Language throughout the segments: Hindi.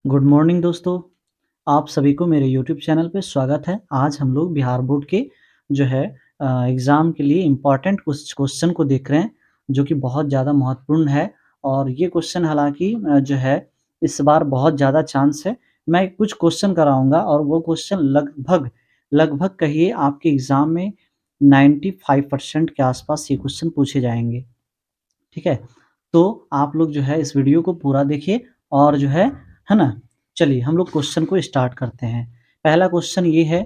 गुड मॉर्निंग दोस्तों, आप सभी को मेरे यूट्यूब चैनल पे स्वागत है। आज हम लोग बिहार बोर्ड के जो है एग्ज़ाम के लिए इम्पोर्टेंट कुछ क्वेश्चन को देख रहे हैं, जो कि बहुत ज़्यादा महत्वपूर्ण है और ये क्वेश्चन हालाँकि जो है इस बार बहुत ज़्यादा चांस है। मैं कुछ क्वेश्चन कराऊँगा और वो क्वेश्चन लगभग कहिए आपके एग्ज़ाम में 95% के आस-पास ये क्वेश्चन पूछे जाएँगे, ठीक है? तो आप लोग जो है इस वीडियो को पूरा देखिए और जो है ना? चलिए हम लोग क्वेश्चन को स्टार्ट करते हैं। पहला क्वेश्चन ये है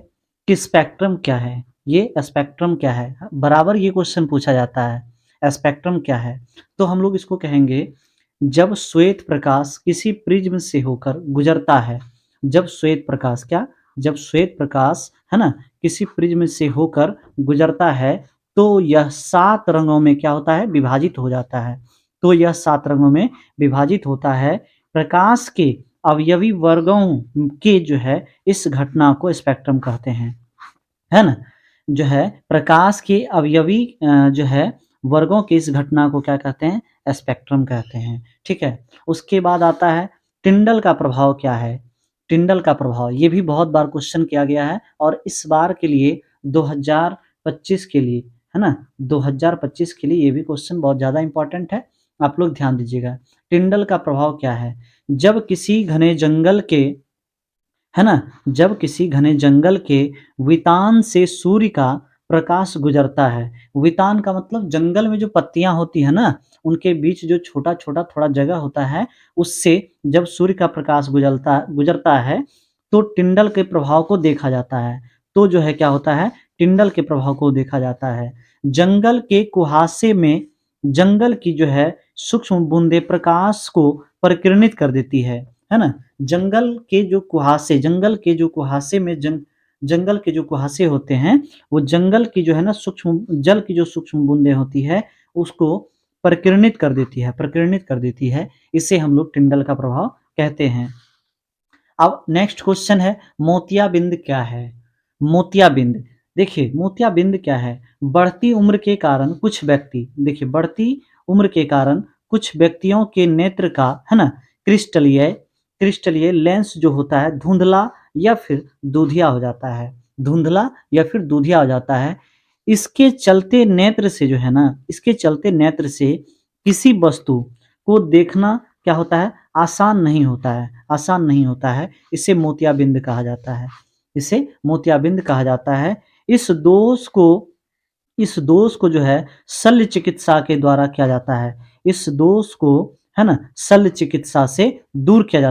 कि स्पेक्ट्रम क्या है? ये स्पेक्ट्रम क्या है? बराबर ये क्वेश्चन पूछा जाता है, स्पेक्ट्रम क्या है? तो हम लोग इसको कहेंगे जब श्वेत प्रकाश किसी प्रिज़्म से होकर गुज़रता है, जब श्वेत प्रकाश क्या? जब श्वेत प्रकाश है ना? किसी प्रिज़्म से होकर गुज़रता है, तो यह 7 रंगों में क्या होता है? विभाजित हो जाता है। तो यह 7 रंगों में विभाजित होता है। प्रकाश के अवयवी वर्गों के जो है इस घटना को स्पेक्ट्रम कहते हैं, है ना? जो है प्रकाश के अवयवी जो है वर्गों की इस घटना को क्या कहते हैं? स्पेक्ट्रम कहते हैं, ठीक है? उसके बाद आता है टिंडल का प्रभाव क्या है? टिंडल का प्रभाव ये भी बहुत बार क्वेश्चन किया गया है और इस बार के लिए 2025 के लिए, है ना? 2025 के लिए ये भी क्वेश्चन बहुत ज़्यादा इम्पोर्टेंट है, आप लोग ध्यान दीजिएगा। टिंडल का प्रभाव क्या है? जब किसी घने जंगल के है ना? जब किसी घने जंगल के वितान से सूर्य का प्रकाश गुजरता है, वितान का मतलब जंगल में जो पत्तियाँ होती हैं ना, उनके बीच जो छोटा-छोटा थोड़ा जगह होता है, उससे जब सूर्य का प्रकाश गुजरता है, तो टिंडल के प्रभाव को देखा जाता है। तो जो है क्या होता है, टिंडल के प्रभाव को देखा जाता है। जंगल के कुहासे में जंगल की जो है सूक्ष्म बूँदें प्रकाश को परिकिरणित कर देती है ना? जंगल के जो कुहासे होते हैं, वो जंगल की जो है ना सूक्ष्म जल की जो सूक्ष्म बूँदें होती है, उसको प्रकीर्णित कर देती है। इसे हम लोग टिंडल का प्रभाव कहते हैं। अब नेक्स्ट क्वेश्चन है मोतियाबिंद क्या है? मोतियाबिंद, देखिए मोतियाबिंद क्या है? बढ़ती उम्र के कारण कुछ व्यक्ति देखिए बढ़ती उम्र के कारण कुछ व्यक्तियों के नेत्र का है ना क्रिस्टलीय लेंस जो होता है धुंधला या फिर दूधिया हो जाता है। धुंधला या फिर दूधिया हो जाता है। इसके चलते नेत्र से किसी वस्तु को देखना क्या होता है? आसान नहीं होता है। इसे मोतियाबिंद कहा जाता है। इसे मोतियाबिंद कहा जाता है। इस दोष को जो है शल्य चिकित्सा के द्वारा किया जाता है। इस दोष को है ना शल्य चिकित्सा से दूर किया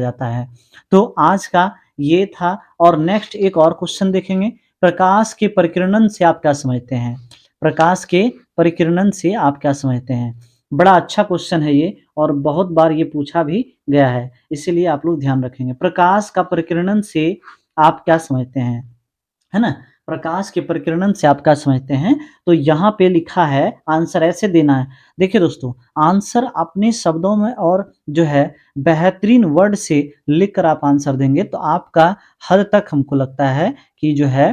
जाता है। तो आज का ये था और नेक्स्ट एक और क्वेश्चन देखेंगे। प्रकाश के परिकिरणन से आप क्या समझते हैं? प्रकाश के परिकिरणन से आप क्या समझते हैं? बड़ा अच्छा क्वेश्चन है ये और बहुत बार ये पूछा भी गया है, इसीलिए आप लोग ध्यान रखेंगे। प्रकाश का परिकिरणन से आप क्या समझते हैं? है ना? प्रकाश के परिकिरणन से आप क्या समझते हैं? तो यहाँ पे लिखा है आंसर ऐसे देना है। देखिए दोस्तों, आंसर अपने शब्दों में और जो है बेहतरीन वर्ड से लिखकर आप आंसर देंगे तो आपका हद तक हमको लगता है कि जो है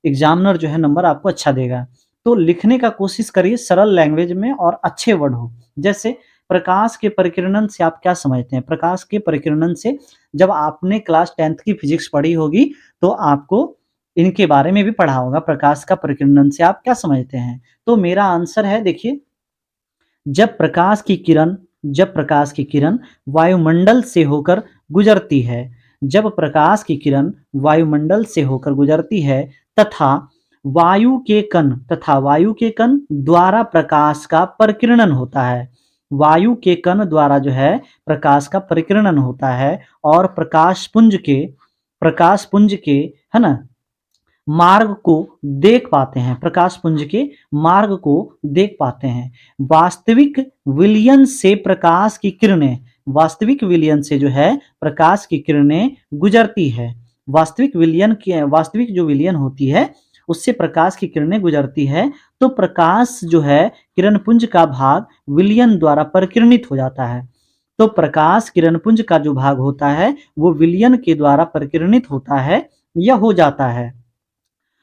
एग्ज़ामिनर जो है नंबर आपको अच्छा देगा। तो लिखने का कोशिश करिए सरल लैंग्वेज में और अच्छे वर्ड हो। जैसे प्रकाश के परिकिरणन से आप क्या समझते हैं? प्रकाश के परिकिरणन से जब आपने क्लास 10th की फिज़िक्स पढ़ी होगी तो आपको इनके बारे में भी पढ़ा होगा। प्रकाश का परिकिरणन से आप क्या समझते हैं? तो मेरा आंसर है देखिए, जब प्रकाश की किरण वायुमंडल से होकर गुजरती है, जब प्रकाश की किरण वायुमंडल से होकर गुजरती है तथा वायु के कण द्वारा प्रकाश का परिकिरणन होता है। वायु के कण द्वारा जो है प्रकाश का परिकिरणन होता है और प्रकाश पुंज के है ना मार्ग को देख पाते हैं, प्रकाश पुंज के मार्ग को देख पाते हैं। वास्तविक विलयन से प्रकाश की किरणें वास्तविक विलयन से जो है प्रकाश की किरणें गुजरती है। वास्तविक जो विलयन होती है उससे प्रकाश की किरणें गुजरती है तो प्रकाश जो है किरण पुंज का भाग विलयन द्वारा परिकिरणित हो जाता है। तो प्रकाश किरण पुंज का जो भाग होता है वो विलयन के द्वारा परिकिरणित होता है या हो जाता है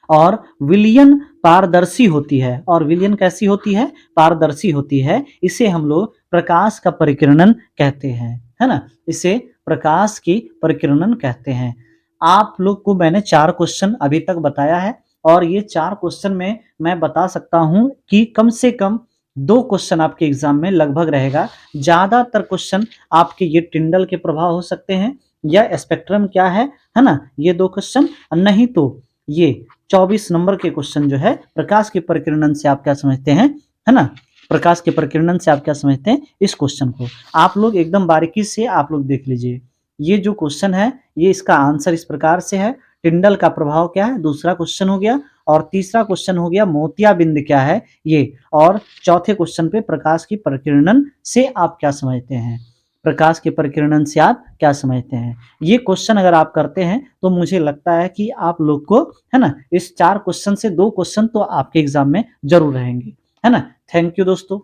और विलयन पारदर्शी होती है। और विलयन कैसी होती है? पारदर्शी होती है। इसे हम लोग प्रकाश का परिकिरणन कहते हैं, है ना? इसे प्रकाश की परिकिरणन कहते हैं। आप लोग को मैंने 4 क्वेश्चन अभी तक बताया है और ये 4 क्वेश्चन में मैं बता सकता हूँ कि कम से कम 2 क्वेश्चन आपके एग्ज़ाम में लगभग रहेगा। ज़्यादातर क्वेश्चन आपके ये टिंडल के प्रभाव हो सकते हैं या स्पेक्ट्रम क्या है ना? ये 2 क्वेश्चन, नहीं तो ये 24 नंबर के क्वेश्चन जो है प्रकाश के परिकिरणन से आप क्या समझते हैं, है ना? प्रकाश के परिकिरणन से आप क्या समझते हैं इस क्वेश्चन को। आप लोग एकदम बारीकी से आप लोग देख लीजिए। ये जो क्वेश्चन है, ये इसका आंसर इस प्रकार से है, टिंडल का प्रभाव क्या है? दूसरा क्वेश्चन हो गया और तीसरा क्वेश्चन हो गया मोतियाबिंद क्या है? ये, और चौथे क्वेश्चन पे प्रकाश की परिकिरणन से आप क्या समझते हैं? प्रकाश के परिकिरणन से आप क्या समझते हैं? ये क्वेश्चन अगर आप करते हैं तो मुझे लगता है कि आप लोग को, है ना, इस 4 क्वेश्चन से 2 क्वेश्चन तो आपके एग्ज़ाम में ज़रूर रहेंगे, है ना? थैंक यू दोस्तों।